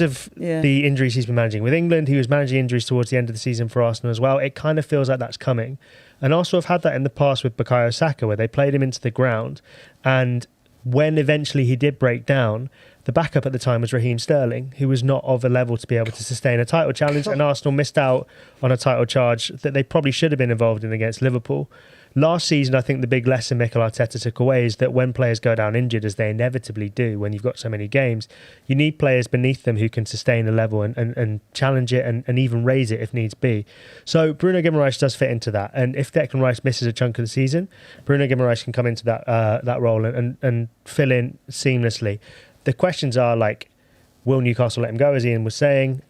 of the injuries he's been managing with England. He was managing injuries towards the end of the season for Arsenal as well. It kind of feels like that's coming. And Arsenal have had that in the past with Bukayo Saka, where they played him into the ground. And when eventually he did break down, the backup at the time was Raheem Sterling, who was not of a level to be able to sustain a title challenge. And Arsenal missed out on a title charge that they probably should have been involved in against Liverpool. Last season, I think the big lesson Mikel Arteta took away is that when players go down injured, as they inevitably do when you've got so many games, you need players beneath them who can sustain the level and challenge it and even raise it if needs be. So Bruno Guimaraes does fit into that. And if Declan Rice misses a chunk of the season, Bruno Guimaraes can come into that role and fill in seamlessly. The questions are like, will Newcastle let him go, as Ian was saying?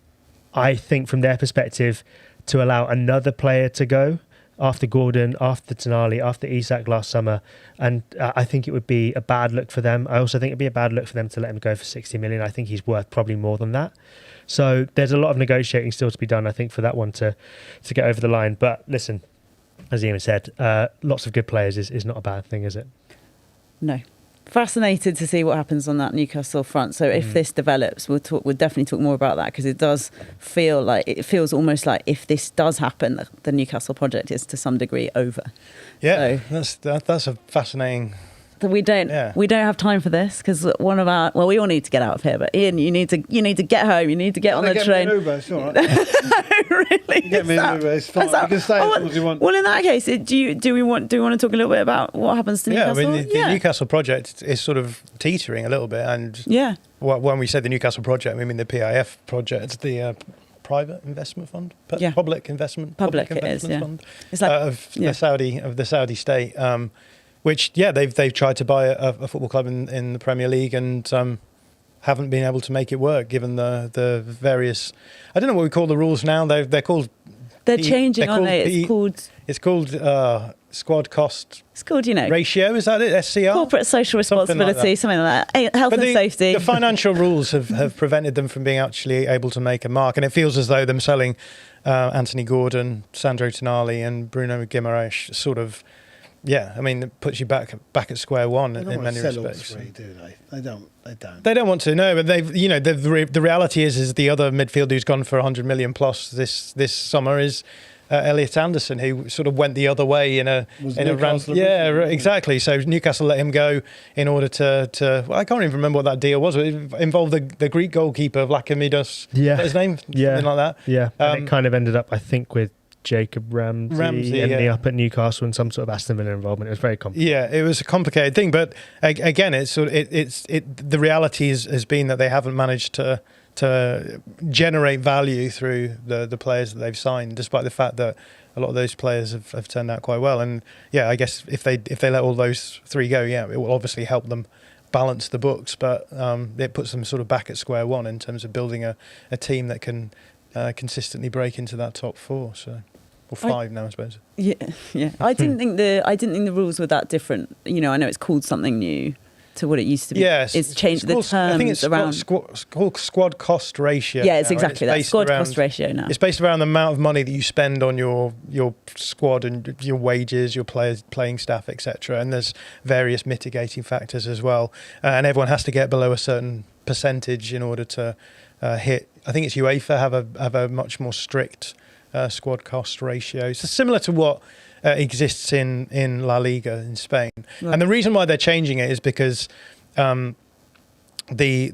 I think from their perspective, to allow another player to go after Gordon, after Tonali, after Isak last summer, and I think it would be a bad look for them. I also think it'd be a bad look for them to let him go for 60 million. I think he's worth probably more than that. So there's a lot of negotiating still to be done, I think, for that one to get over the line. But listen, as Ian said, lots of good players is not a bad thing, is it? No. Fascinated to see what happens on that Newcastle front. So if this develops, we'll definitely talk more about that, because it feels almost like if this does happen, the Newcastle project is to some degree over. Yeah, that's a fascinating. We don't have time for this, because we all need to get out of here. But Ian, you need to get home. You need to get on the train. Me an Uber, it's all right. Really? Get me an Uber, it's fine. You can stay as long as you want. Well, in that case, do we want to talk a little bit about what happens to Newcastle? Yeah, I mean, the Newcastle project is sort of teetering a little bit, and when we say the Newcastle project, we mean the PIF project, the private investment fund, public investment fund. It's like of the Saudi state. Which they've tried to buy a football club in the Premier League and haven't been able to make it work, given the various, I don't know what we call the rules now. They're called. They're changing, aren't they? It's called squad cost. It's called ratio. Is that it? SCR. Corporate social responsibility, something like that. Health and safety. The financial rules have prevented them from being actually able to make a mark, and it feels as though them selling Anthony Gordon, Sandro Tonali, and Bruno Guimaraes sort of. Yeah, I mean, it puts you back at square one in many respects. All three, do they? They don't. They don't want to. No, but they've. The reality is the other midfielder who's gone for 100 million plus this summer is Elliot Anderson, who sort of went the other way in a round. Yeah, exactly. So Newcastle let him go in order to. Well, I can't even remember what that deal was. It involved the Greek goalkeeper Vlachimidos. Yeah, is that his name. Yeah, something like that. Yeah, and it kind of ended up, I think, with Jacob Ramsey ending up at Newcastle and some sort of Aston Villa involvement. It was very complicated. Yeah, it was a complicated thing, but again, the reality has been that they haven't managed to generate value through the players that they've signed, despite the fact that a lot of those players have turned out quite well. And yeah, I guess if they let all those three go, it will obviously help them balance the books, but it puts them sort of back at square one in terms of building a team that can consistently break into that top four. So. Or five now, I suppose. Yeah. I didn't think the rules were that different. I know it's called something new to what it used to be. Yes, it's changed the terms. I think it's around called squad cost ratio. Yeah, it's exactly that. Squad cost ratio now. It's based around the amount of money that you spend on your squad and your wages, your players, playing staff, etc. And there's various mitigating factors as well. And everyone has to get below a certain percentage in order to hit. I think it's UEFA have a much more strict squad cost ratio. So similar to what exists in La Liga in Spain. Right. And the reason why they're changing it is because the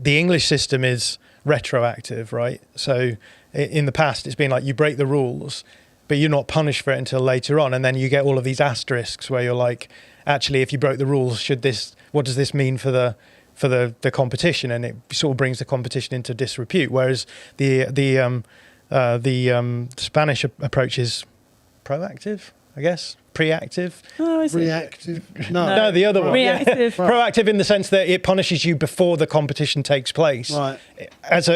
English system is retroactive, right? So in the past, it's been like you break the rules, but you're not punished for it until later on. And then you get all of these asterisks where you're like, actually, if you broke the rules, what does this mean for the competition? And it sort of brings the competition into disrepute. Whereas the Spanish approach is proactive, I guess. Preactive. Oh, is reactive? It? No, the other one. Reactive. Yeah. Proactive in the sense that it punishes you before the competition takes place. Right. As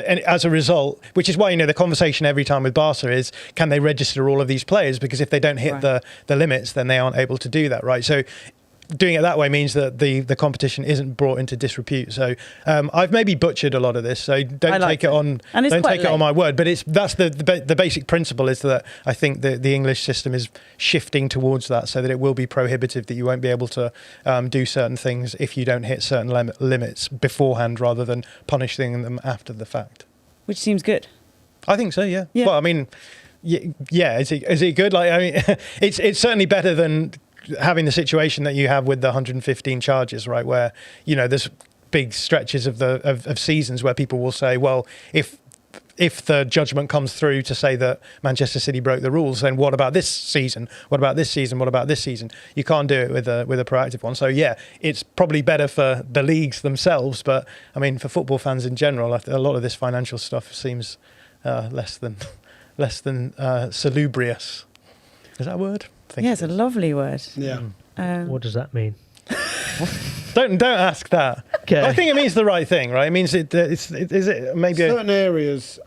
a result, which is why the conversation every time with Barca is, can they register all of these players? Because if they don't hit the limits, then they aren't able to do that, right? So doing it that way means that the competition isn't brought into disrepute. So I've maybe butchered a lot of this, so don't take it on my word. But that's the basic principle is that I think the English system is shifting towards that, so that it will be prohibitive, that you won't be able to do certain things if you don't hit certain limits beforehand, rather than punishing them after the fact. Which seems good. I think so. Yeah. Well, I mean, yeah. Is it good? Like, I mean, it's certainly better than having the situation that you have with the 115 charges, right? Where there's big stretches of seasons where people will say, well, if the judgment comes through to say that Manchester City broke the rules, then what about this season? What about this season? What about this season? You can't do it with a proactive one. So yeah, it's probably better for the leagues themselves, but I mean, for football fans in general, a lot of this financial stuff seems less than salubrious. Is that a word? Yeah, it's a lovely word. Yeah. What does that mean? Don't ask that. Okay. I think it means the right thing, right? It means is it maybe certain areas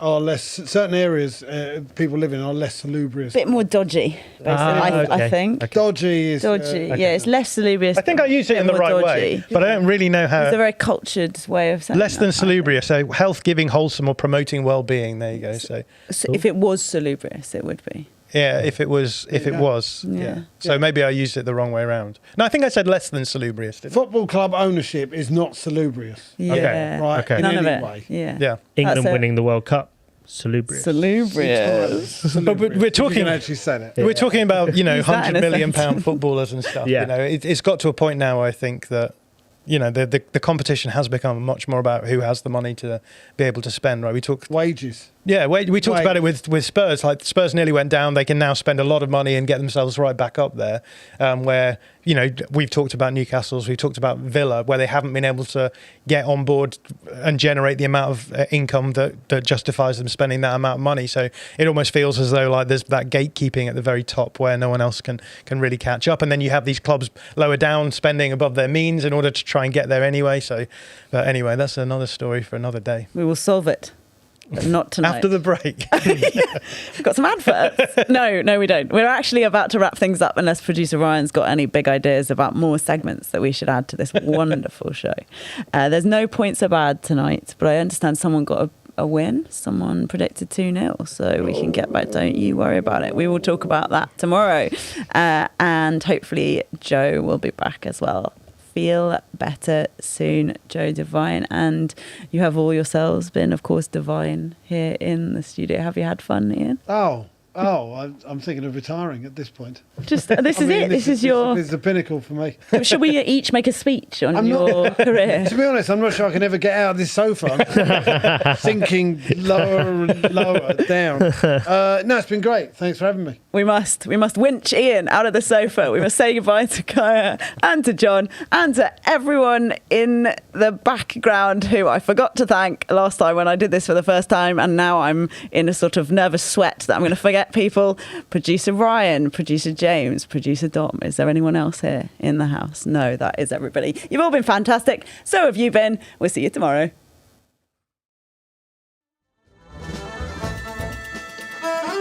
people live in are less salubrious. Bit more dodgy, basically. I think. Okay. Dodgy is dodgy. Yeah, it's less salubrious. I think I used it in the right way, but I don't really know how. It's a very cultured way of saying less than salubrious. So health, giving, wholesome, or promoting well-being. There you go. So if it was salubrious, it would be. Yeah, if it was. Yeah. So maybe I used it the wrong way around. No, I think I said less than salubrious. Didn't I? Football club ownership is not salubrious. Yeah. Right. Okay. In None of any it. way. Yeah. Yeah. England That's it. winning the World Cup, salubrious. Salubrious. But we're talking. You can actually say it. We're talking about, Use that in £100 a million sentence. footballers and stuff. Yeah. It's got to a point now, I think, that the competition has become much more about who has the money to be able to spend. Right? We talked. Wages. Yeah, we talked about it with Spurs. Like Spurs nearly went down. They can now spend a lot of money and get themselves right back up there. Where we've talked about Newcastle's, we've talked about Villa, where they haven't been able to get on board and generate the amount of income that justifies them spending that amount of money. So it almost feels as though like there's that gatekeeping at the very top where no one else can really catch up. And then you have these clubs lower down spending above their means in order to try and get there anyway. But anyway, that's another story for another day. We will solve it. But not tonight. After the break. We've got some adverts. No, we don't. We're actually about to wrap things up unless producer Ryan's got any big ideas about more segments that we should add to this wonderful show. There's no points are bad tonight, but I understand someone got a win. Someone predicted 2-0, so we can get back. Don't you worry about it. We will talk about that tomorrow. And hopefully Joe will be back as well. Feel better soon, Joe Devine. And you have all yourselves been, of course, Devine here in the studio. Have you had fun, Ian? I'm thinking of retiring at this point. Just this is it. This is your. This is the pinnacle for me. Should we each make a speech on your career? To be honest, I'm not sure I can ever get out of this sofa. I'm sinking lower and lower down. No, it's been great. Thanks for having me. We must winch Ian out of the sofa. We must say goodbye to Kaya and to John and to everyone in the background who I forgot to thank last time when I did this for the first time, and now I'm in a sort of nervous sweat that I'm going to forget people. Producer Ryan, producer James, producer Dom. Is there anyone else here in the house? No, that is everybody. You've all been fantastic. So have you been. We'll see you tomorrow.